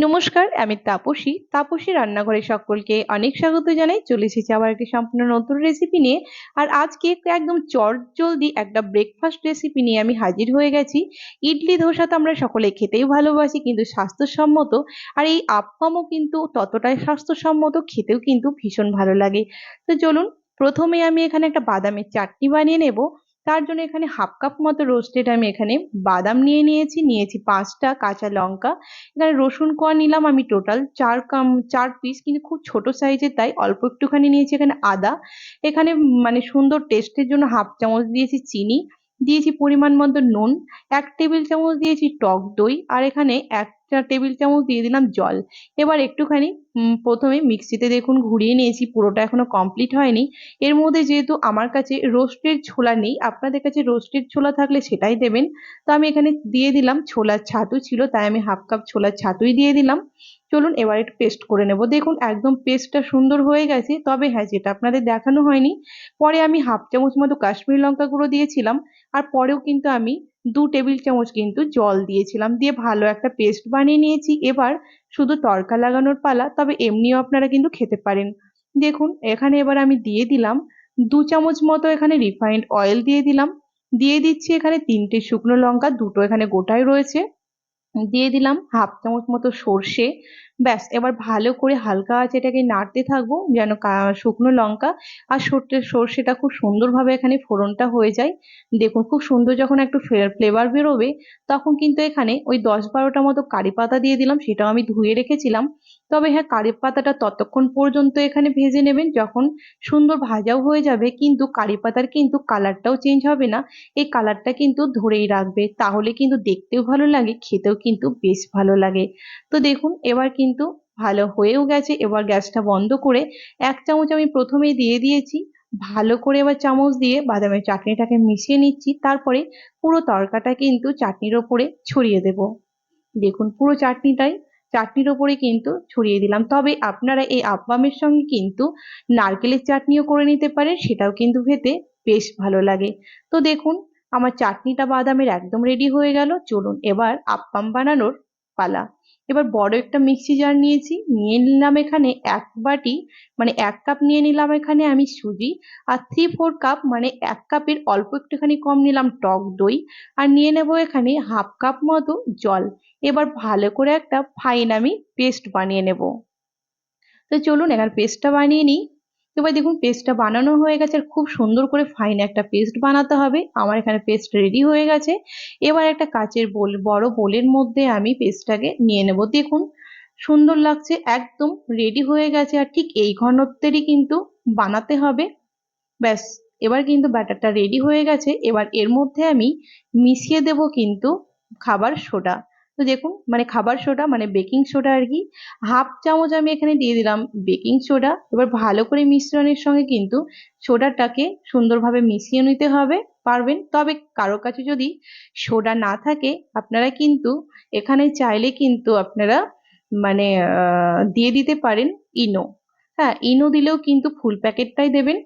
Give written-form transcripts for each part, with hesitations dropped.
নমস্কার, আমি তাপসী। তাপসী রান্নাঘরে সকলকে অনেক স্বাগত জানাই। চলে এসেছি আবার একটি সম্পূর্ণ নতুন রেসিপি নিয়ে। আর আজকে একদম চটজলদি একটা ব্রেকফাস্ট রেসিপি নিয়ে আমি হাজির হয়ে গেছি। ইডলি ধোসা তো আমরা সকলে খেতেই ভালোবাসি, কিন্তু স্বাস্থ্যসম্মত। আর এই আপ্পামও কিন্তু ততটাই স্বাস্থ্যসম্মত, খেতেও কিন্তু ভীষণ ভালো লাগে। তো চলুন, প্রথমে আমি এখানে একটা বাদামের চাটনি বানিয়ে নেব। তার জন্য এখানে হাফ কাপ মতো রোস্টেড আমি এখানে বাদাম নিয়েছি 5টা কাঁচা লঙ্কা। এখানে রসুন কোয়া নিলাম আমি টোটাল 4 পিস, কিন্তু খুব ছোট সাইজের, তাই অল্প একটুখানি নিয়েছি। এখানে আদা, এখানে মানে সুন্দর টেস্টের জন্য হাফ চামচ দিয়েছি চিনি, দিয়েছি পরিমাণ মতো নুন, 1 টেবিল চামচ দিয়েছি টক দই, আর এখানে 1 টেবিল চামচ দিয়ে দিলাম জল। এবার একটুখানি প্রথমে মিক্সিতে দেখুন ঘুরিয়ে নিয়েছি, পুরোটা এখনো কমপ্লিট হয়নি। এর মধ্যে যেহেতু আমার কাছে রোস্টেড ছোলা নেই, আপনাদের কাছে রোস্টেড ছোলা থাকলে সেটাই দেবেন। তো আমি এখানে দিয়ে দিলাম ছোলার ছাতু ছিল, তাই আমি হাফ কাপ ছোলার ছাতুই দিয়ে দিলাম। চলুন এবার একটু পেস্ট করে নেব। দেখুন একদম পেস্টটা সুন্দর হয়ে গেছে। তবে হ্যাঁ, যেটা আপনাদের দেখানো হয়নি, পরে আমি হাফ চামচ মতো কাশ্মীরি লঙ্কা গুঁড়ো দিয়েছিলাম। আর পরেও কিন্তু আমি 2 টেবিল চামচ কিন্তু জল দিয়েছিলাম, দিয়ে ভালো একটা পেস্ট বানিয়ে নিয়েছি। এবার শুধু তড়কা লাগানোর পালা, তবে এমনিও আপনারা কিন্তু খেতে পারেন। দেখুন এখানে এবার আমি দিয়ে দিলাম 2 চামচ মতো এখানে রিফাইন্ড অয়েল দিয়ে দিলাম। দিয়ে দিচ্ছি এখানে 3টে শুকনো লঙ্কা, দুটো এখানে গোটাই রয়েছে। দিয়ে দিলাম হাফ চামচ মতো সর্ষে। ব্যাস, এবার ভালো করে হালকা আছে এটাকে নাড়তে থাকবো, যেন শুকনো লঙ্কা আর সর্ষেটা খুব সুন্দরভাবে এখানে ফোড়নটা হয়ে যায়। দেখুন খুব সুন্দর যখন একটু ফ্লেভার বেরোবে, তখন কিন্তু এখানে ওই 10-12টা মতো কারি পাতা দিয়ে দিলাম, সেটাও আমি ধুয়ে রেখেছিলাম। তবে হ্যাঁ, কারি পাতাটা ততক্ষণ পর্যন্ত এখানে ভেজে নেবেন যখন সুন্দর ভাজাও হয়ে যাবে, কিন্তু কারি পাতার কিন্তু কালারটাও চেঞ্জ হবে না। এই কালারটা কিন্তু ধরেই রাখবে, তাহলে কিন্তু দেখতেও ভালো লাগে, খেতেও কিন্তু বেশ ভালো লাগে। তো দেখুন এবার কিন্তু ভালো হয়েও গেছে। এবার গ্যাসটা বন্ধ করে 1 চামচ আমি প্রথমেই দিয়ে দিয়েছি। ভালো করে এবার চামচ দিয়ে বাদামের চাটনিটাকে মিশিয়ে নিচ্ছি, তারপরে পুরো তরকাটা কিন্তু চাটনির ওপরে ছড়িয়ে দেব। দেখুন পুরো চাটনির ওপরে কিন্তু ছড়িয়ে দিলাম। তবে আপনারা এই আপ্পামের সঙ্গে কিন্তু নারকেলের চাটনিও করে নিতে পারেন, সেটাও কিন্তু খেতে বেশ ভালো লাগে। তো দেখুন আমার চাটনিটা বাদামের একদম রেডি হয়ে গেল। চলুন এবার আপ্পাম বানানোর পালা। এবার বড় একটা মিক্সি জার নিয়ে নিলাম এখানে 1 বাটি, মানে 1 কাপ নিয়ে নিলাম এখানে আমি সুজি। আর 3/4 কাপ মানে 1 কাপের অল্প একটুখানি কম নিলাম টক দই। আর নিয়ে নেবো এখানে হাফ কাপ মতো জল। এবার ভালো করে একটা ফাইন আমি পেস্ট বানিয়ে নেব। তো চলুন এবার পেস্টটা বানিয়ে নিই। এবার দেখুন পেস্টটা বানানো হয়ে গেছে, আর খুব সুন্দর করে ফাইন একটা পেস্ট বানাতে হবে। আমার এখানে পেস্ট রেডি হয়ে গেছে। এবার একটা কাচের বড় বোলের মধ্যে আমি পেস্টটাকে নিয়ে নেব। দেখুন সুন্দর লাগছে, একদম রেডি হয়ে গেছে। আর ঠিক এই ঘনত্বেরই কিন্তু বানাতে হবে। ব্যাস, এবার কিন্তু ব্যাটারটা রেডি হয়ে গেছে। এবার এর মধ্যে আমি মিশিয়ে দেব কিন্তু খাবার সোডা। তো দেখুন মানে খাবার সোডা মানে বেকিং সোডা আর কি, হাফ চামচ আমি এখানে দিয়ে দিলাম বেকিং সোডা। এবার ভালো করে মিশ্রণের সঙ্গে কিন্তু সোডাটাকে সুন্দরভাবে মিশিয়ে নিতে হবে। পারবেন, তবে কারো কাছে যদি সোডা না থাকে, আপনারা কিন্তু এখানে চাইলে কিন্তু আপনারা মানে দিয়ে দিতে পারেন ইনো। হ্যাঁ, ইনো দিলেও কিন্তু ফুল প্যাকেটটাই দেবেন।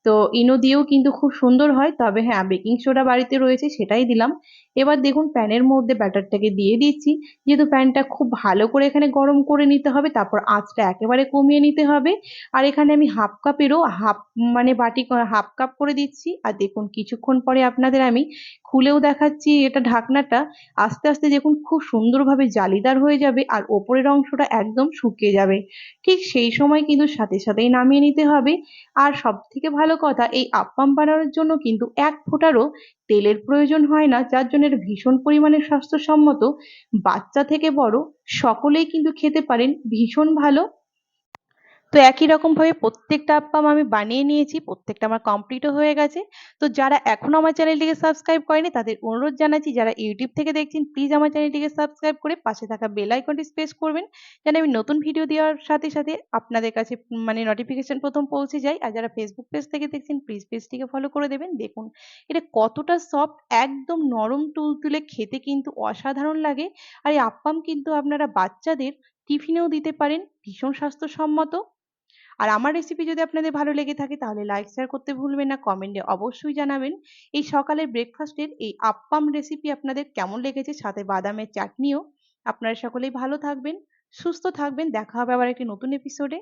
তো ইনো দিয়েও কিন্তু খুব সুন্দর হয়, তবে হ্যাঁ বেকিং সোডা বাড়িতে রয়েছে সেটাই দিলাম। এবার দেখুন প্যানের মধ্যে ব্যাটারটাকে দিয়ে দিচ্ছি। যেহেতু প্যানটা খুব ভালো করে এখানে গরম করে নিতে হবে, তারপর আঁচটা একেবারে কমিয়ে নিতে হবে। আর এখানে আমি হাফ কাপেরও হাফ মানে বাটি হাফ কাপ করে দিচ্ছি। আর দেখুন কিছুক্ষণ পরে আপনাদের আমি খুলেও দেখাচ্ছি এটা ঢাকনাটা। আস্তে আস্তে দেখুন খুব সুন্দরভাবে জালিদার হয়ে যাবে, আর ওপরের অংশটা একদম শুকিয়ে যাবে। ঠিক সেই সময় কিন্তু সাথে সাথেই নামিয়ে নিতে হবে। আর সব থেকে ভালো কথা, এই আপ্পাম বানানোর জন্য কিন্তু 1 ফোঁটারও তেলের প্রয়োজন হয় না, যার জন্য এটা ভীষণ পরিমাণে স্বাস্থ্যসম্মত। বাচ্চা থেকে বড় সকলেই কিন্তু খেতে পারেন, ভীষণ ভালো। তো একই রকম ভাবে প্রত্যেকটা আপ্পাম আমি বানিয়ে নিয়েছি, প্রত্যেকটা আমার কমপ্লিটও হয়ে গেছে। তো যারা এখনো আমার চ্যানেলটিকে সাবস্ক্রাইব করেনি, তাদের অনুরোধ জানাচ্ছি, যারা ইউটিউব থেকে দেখছেন প্লিজ আমার চ্যানেলটিকে সাবস্ক্রাইব করে পাশে থাকা বেল আইকনটি প্রেস করবেন, যেন আমি নতুন ভিডিও দেওয়ার সাথে সাথে আপনাদের কাছে মানে নোটিফিকেশন প্রথম পৌঁছে যায়। আর যারা ফেসবুক পেজ থেকে দেখছেন প্লিজ পেজটিকে ফলো করে দেবেন। দেখুন এটা কতটা সফট, একদম নরম তুলতুলে, খেতে কিন্তু অসাধারণ লাগে। আর এই আপ্পাম কিন্তু আপনারা বাচ্চাদের টিফিনেও দিতে পারেন, ভীষণ স্বাস্থ্যসম্মত। আর আমার রেসিপি যদি আপনাদের ভালো লেগে থাকে তাহলে লাইক শেয়ার করতে ভুলবেন না, কমেন্টে অবশ্যই জানাবেন এই সকালের ব্রেকফাস্টের এই আপ্পাম রেসিপি আপনাদের কেমন লেগেছে, সাথে বাদামের চাটনিও আপনারা সকলেই ভালো থাকবেন, সুস্থ থাকবেন। দেখা হবে আবার একটি নতুন এপিসোডে।